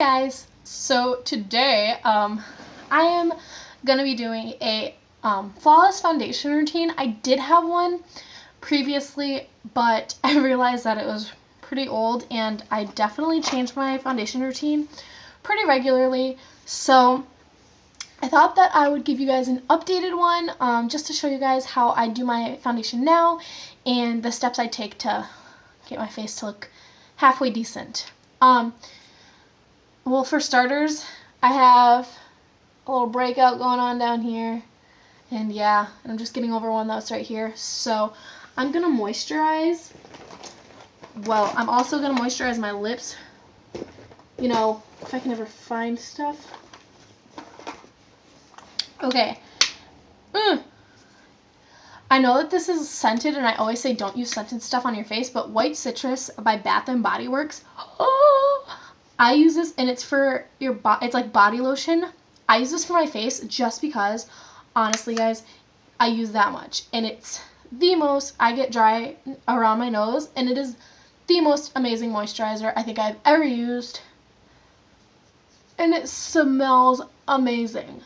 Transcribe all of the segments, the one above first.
guys, so today I am going to be doing a flawless foundation routine. I did have one previously, but I realized that it was pretty old and I definitely changed my foundation routine pretty regularly, so I thought that I would give you guys an updated one just to show you guys how I do my foundation now and the steps I take to get my face to look halfway decent. Well, for starters, I have a little breakout going on down here, and yeah, I'm just getting over one that's right here. So I'm gonna moisturize. Well, I'm also gonna moisturize my lips. You know, if I can ever find stuff. Okay. I know that this is scented, and I always say don't use scented stuff on your face, but White Citrus by Bath & Body Works. Oh, I use this, and it's for your it's like body lotion. I use this for my face just because, honestly, guys, I use that much, and it's the most. I get dry around my nose, and it is the most amazing moisturizer I think I've ever used, and it smells amazing.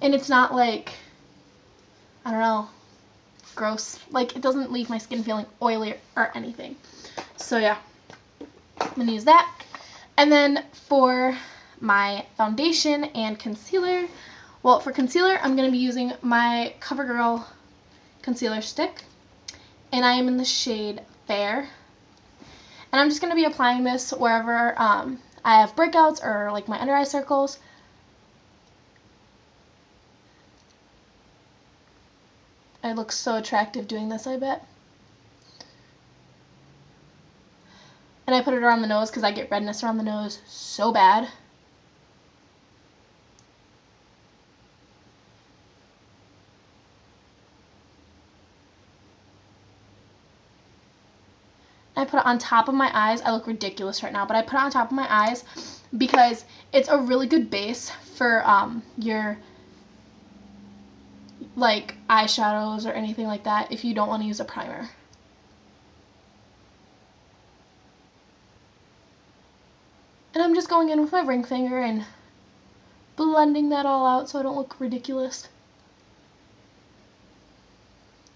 And it's not like, I don't know, gross. Like, it doesn't leave my skin feeling oily or anything. So yeah, I'm gonna use that. And then for my foundation and concealer, well, for concealer, I'm gonna be using my CoverGirl concealer stick, and I am in the shade Fair. And I'm just gonna be applying this wherever I have breakouts or like my under eye circles. I look so attractive doing this, I bet. And I put it around the nose because I get redness around the nose so bad. I put it on top of my eyes. I look ridiculous right now, but I put it on top of my eyes because it's a really good base for your like eyeshadows or anything like that if you don't want to use a primer. And I'm just going in with my ring finger and blending that all out so I don't look ridiculous.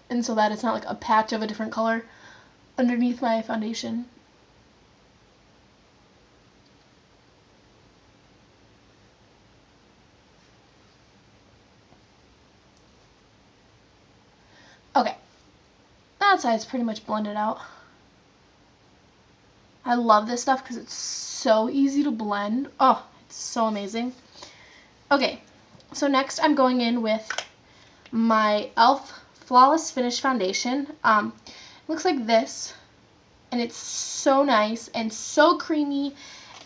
And so that it's not like a patch of a different color underneath my foundation. Okay, that side's pretty much blended out. I love this stuff because it's so easy to blend. Oh, it's so amazing. Okay, so next I'm going in with my e.l.f. Flawless Finish Foundation. It looks like this, and it's so nice and so creamy,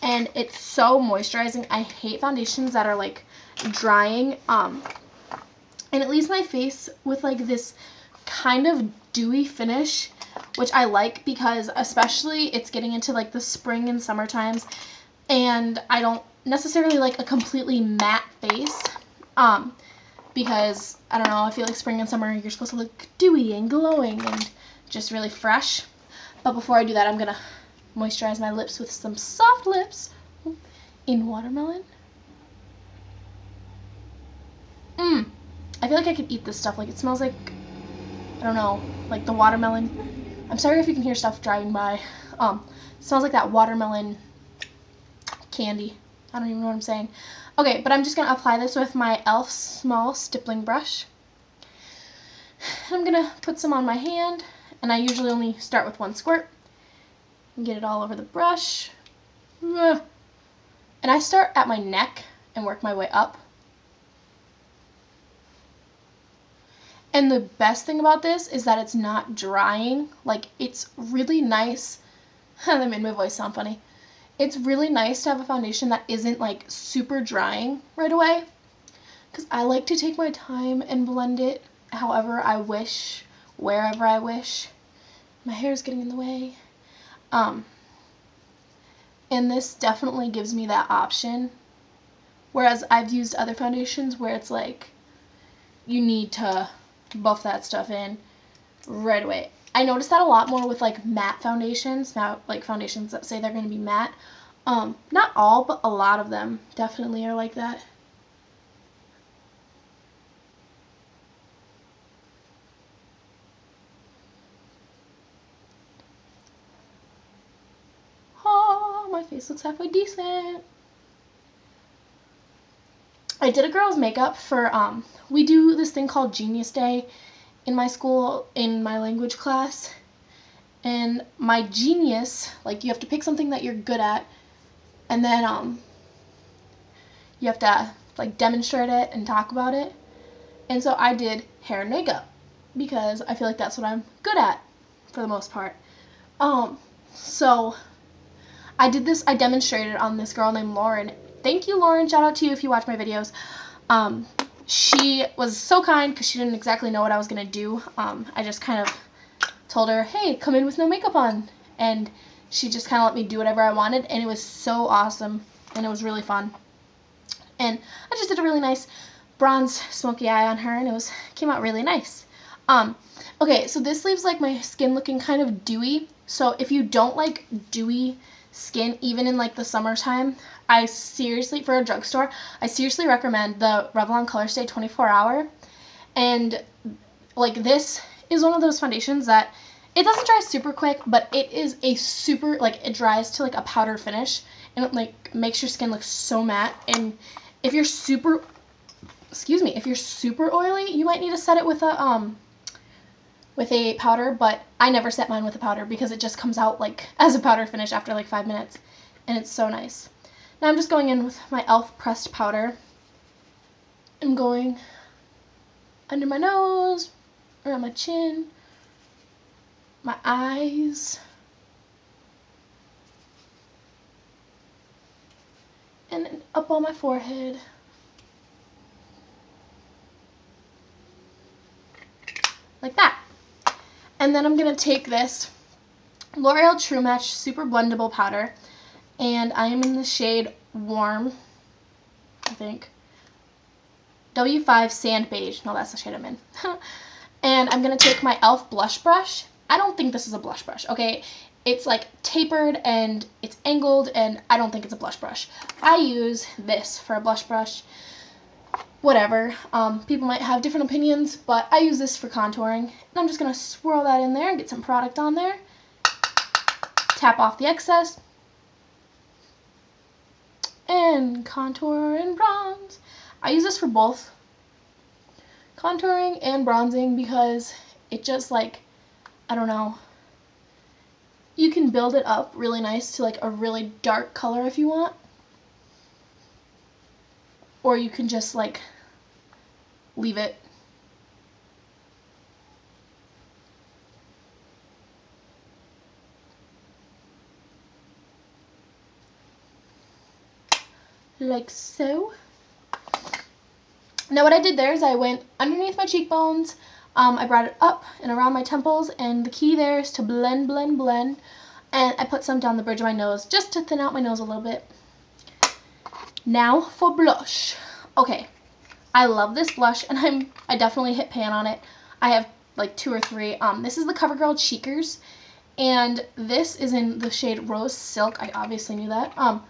and it's so moisturizing. I hate foundations that are like drying, and it leaves my face with like this kind of dewy finish, which I like because especially it's getting into like the spring and summer times, and I don't necessarily like a completely matte face, because I don't know, I feel like spring and summer you're supposed to look dewy and glowing and just really fresh. But before I do that, I'm gonna moisturize my lips with some Soft Lips in Watermelon. I feel like I could eat this stuff. Like, it smells like, I don't know, like the watermelon. I'm sorry if you can hear stuff driving by. It smells like that watermelon candy. I don't even know what I'm saying. Okay, but I'm just going to apply this with my e.l.f. small stippling brush. I'm going to put some on my hand, and I usually only start with one squirt and get it all over the brush. And I start at my neck and work my way up. And the best thing about this is that it's not drying. Like, it's really nice. That made my voice sound funny. It's really nice to have a foundation that isn't like super drying right away, because I like to take my time and blend it however I wish, wherever I wish. My hair is getting in the way. And this definitely gives me that option, whereas I've used other foundations where it's like you need to buff that stuff in right away. I noticed that a lot more with like matte foundations, now like foundations that say they're going to be matte. Not all, but a lot of them definitely are like that. Oh, my face looks halfway decent. I did a girl's makeup for, we do this thing called Genius Day in my school, in my language class. And my genius, like you have to pick something that you're good at, and then you have to like demonstrate it and talk about it. And so I did hair and makeup because I feel like that's what I'm good at for the most part. So I did this, I demonstrated on this girl named Lauren. Thank you, Lauren. Shout out to you if you watch my videos. She was so kind because she didn't exactly know what I was going to do. I just kind of told her, hey, come in with no makeup on. And she just kind of let me do whatever I wanted. And it was so awesome. And it was really fun. And I just did a really nice bronze smoky eye on her. And it came out really nice. Okay, so this leaves like my skin looking kind of dewy. So if you don't like dewy skin, even in like the summertime, I seriously, for a drugstore, I seriously recommend the Revlon Color Stay 24 Hour. And like this is one of those foundations that it doesn't dry super quick, but it is a super, like it dries to like a powder finish, and it like makes your skin look so matte. And if you're super, if you're super oily, you might need to set it with a powder, but I never set mine with a powder because it just comes out like as a powder finish after like 5 minutes, and it's so nice. Now I'm just going in with my e.l.f. pressed powder. I'm going under my nose, around my chin, my eyes, and then up on my forehead. Like that. And then I'm going to take this L'Oreal True Match Super Blendable Powder, and I am in the shade Warm, I think. W5 Sand Beige. No, that's the shade I'm in. And I'm going to take my e.l.f. blush brush. I don't think this is a blush brush, okay? It's like tapered and it's angled, and I don't think it's a blush brush. I use this for a blush brush. Whatever. People might have different opinions, but I use this for contouring. And I'm just going to swirl that in there and get some product on there. Tap off the excess. And contour and bronze. I use this for both contouring and bronzing because it just like, I don't know, you can build it up really nice to like a really dark color if you want, or you can just like leave it. Like so. Now what I did there is I went underneath my cheekbones, I brought it up and around my temples, and the key there is to blend, blend, blend, and I put some down the bridge of my nose just to thin out my nose a little bit. Now for blush. Okay, I love this blush, and I definitely hit pan on it. I have like 2 or 3. This is the CoverGirl Cheekers, and this is in the shade Rose Silk. I obviously knew that.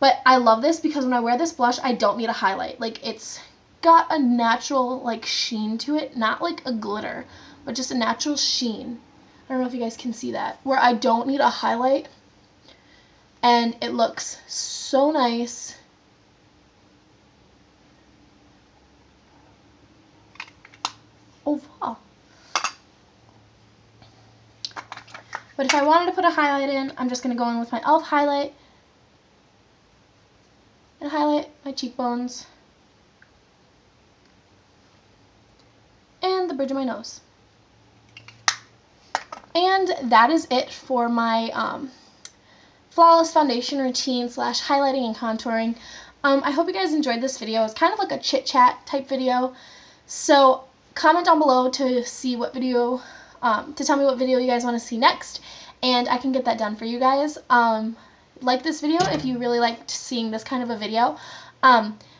But I love this because when I wear this blush, I don't need a highlight. Like, it's got a natural like sheen to it, not like a glitter, but just a natural sheen. I don't know if you guys can see that, where I don't need a highlight, and it looks so nice. Oh wow. But if I wanted to put a highlight in, I'm just going to go in with my e.l.f. highlight and highlight my cheekbones and the bridge of my nose. And that is it for my flawless foundation routine / highlighting and contouring. I hope you guys enjoyed this video. It's kind of like a chit chat type video. So comment down below to see what video, to tell me what video you guys want to see next, and I can get that done for you guys. Like this video if you really liked seeing this kind of a video.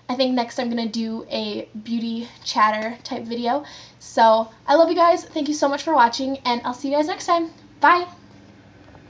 I think next I'm going to do a beauty chatter type video. So I love you guys. Thank you so much for watching, and I'll see you guys next time. Bye!